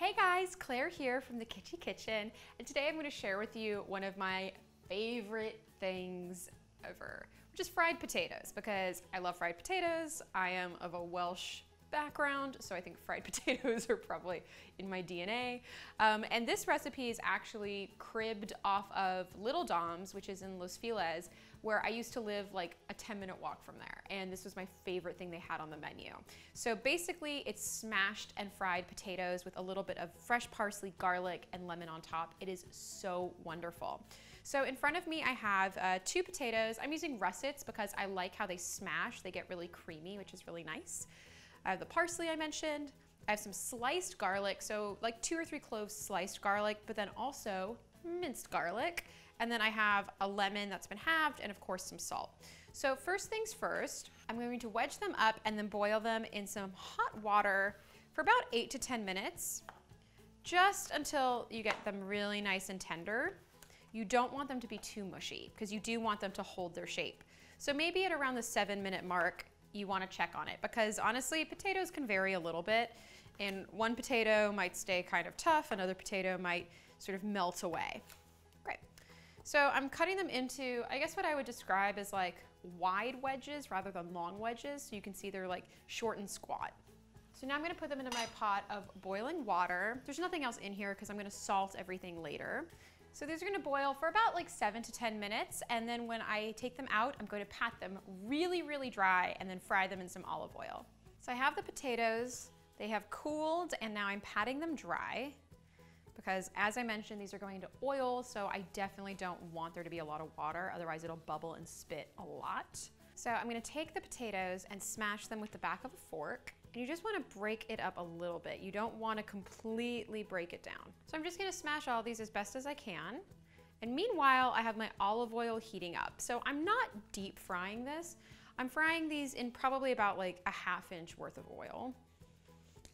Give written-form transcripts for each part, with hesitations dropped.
Hey guys, Claire here from the Kitschy Kitchen, and today I'm going to share with you one of my favorite things ever, which is fried potatoes, because I love fried potatoes. I am of a Welsh background, so I think fried potatoes are probably in my DNA. And this recipe is actually cribbed off of Little Dom's, which is in Los Feliz, where I used to live like a 10-minute walk from there. And this was my favorite thing they had on the menu. So basically it's smashed and fried potatoes with a little bit of fresh parsley, garlic, and lemon on top. It is so wonderful. So in front of me, I have 2 potatoes. I'm using russets because I like how they smash. They get really creamy, which is really nice. I have the parsley I mentioned. I have some sliced garlic, so like 2 or 3 cloves sliced garlic, but then also minced garlic. And then I have a lemon that's been halved, and of course some salt. So first things first, I'm going to wedge them up and then boil them in some hot water for about 8 to 10 minutes, just until you get them really nice and tender. You don't want them to be too mushy because you do want them to hold their shape. So maybe at around the 7-minute mark, you want to check on it, because honestly, potatoes can vary a little bit, and one potato might stay kind of tough, another potato might sort of melt away. Great. So I'm cutting them into, I guess what I would describe as like wide wedges rather than long wedges, so you can see they're like short and squat. So now I'm going to put them into my pot of boiling water. There's nothing else in here because I'm going to salt everything later. So these are going to boil for about like 7 to 10 minutes, and then when I take them out, I'm going to pat them really, really dry and then fry them in some olive oil. So I have the potatoes, they have cooled, and now I'm patting them dry because, as I mentioned, these are going into oil, so I definitely don't want there to be a lot of water, otherwise it'll bubble and spit a lot. So I'm going to take the potatoes and smash them with the back of a fork. And you just want to break it up a little bit. You don't want to completely break it down. So I'm just going to smash all these as best as I can. And meanwhile, I have my olive oil heating up. So I'm not deep frying this. I'm frying these in probably about like a ½ inch worth of oil.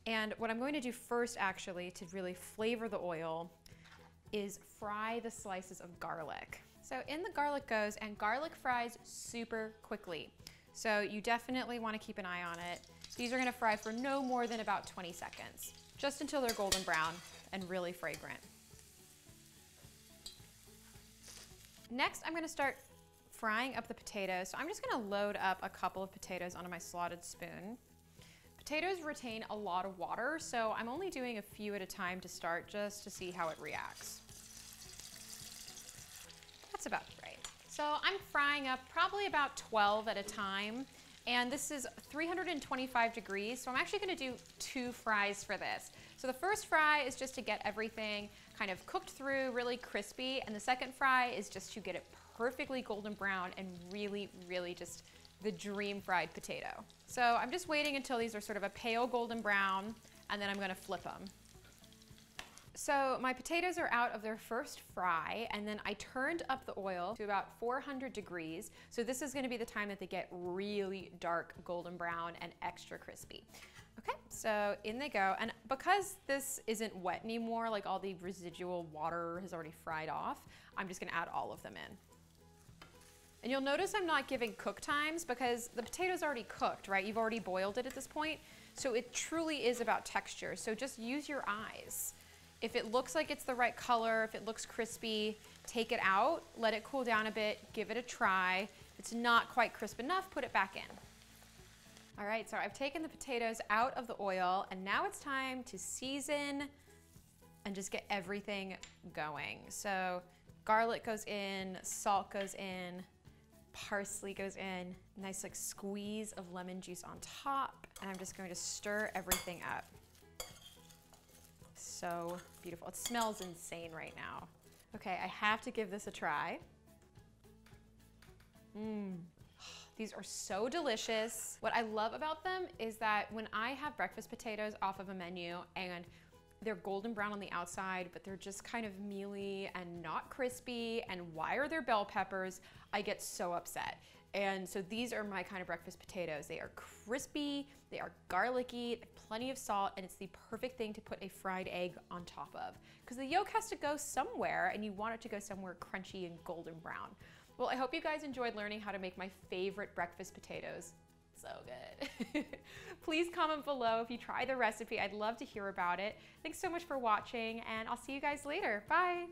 And what I'm going to do first, actually, to really flavor the oil is fry the slices of garlic. So in the garlic goes, and garlic fries super quickly. So you definitely want to keep an eye on it. These are going to fry for no more than about 20 seconds, just until they're golden brown and really fragrant. Next, I'm going to start frying up the potatoes. So I'm just going to load up a couple of potatoes onto my slotted spoon. Potatoes retain a lot of water, so I'm only doing a few at a time to start, just to see how it reacts. That's about right. So I'm frying up probably about 12 at a time. And this is 325 degrees, so I'm actually going to do 2 fries for this. So the first fry is just to get everything kind of cooked through, really crispy, and the second fry is just to get it perfectly golden brown and really, really just the dream fried potato. So I'm just waiting until these are sort of a pale golden brown, and then I'm going to flip them. So my potatoes are out of their first fry, and then I turned up the oil to about 400 degrees. So this is going to be the time that they get really dark golden brown and extra crispy. Okay, so in they go. And because this isn't wet anymore, like all the residual water has already fried off, I'm just going to add all of them in. And you'll notice I'm not giving cook times because the potato's already cooked, right? You've already boiled it at this point. So it truly is about texture. So just use your eyes. If it looks like it's the right color, if it looks crispy, take it out, let it cool down a bit, give it a try. If it's not quite crisp enough, put it back in. All right, so I've taken the potatoes out of the oil, and now it's time to season and just get everything going. So garlic goes in, salt goes in, parsley goes in, nice like squeeze of lemon juice on top, and I'm just going to stir everything up. So beautiful. It smells insane right now. Okay, I have to give this a try. These are so delicious. What I love about them is that when I have breakfast potatoes off of a menu and they're golden brown on the outside, but they're just kind of mealy and not crispy, and why are there bell peppers? I get so upset. And so these are my kind of breakfast potatoes. They are crispy, they are garlicky, plenty of salt, and it's the perfect thing to put a fried egg on top of. Because the yolk has to go somewhere, and you want it to go somewhere crunchy and golden brown. Well, I hope you guys enjoyed learning how to make my favorite breakfast potatoes. So good. Please comment below if you try the recipe. I'd love to hear about it. Thanks so much for watching, and I'll see you guys later. Bye.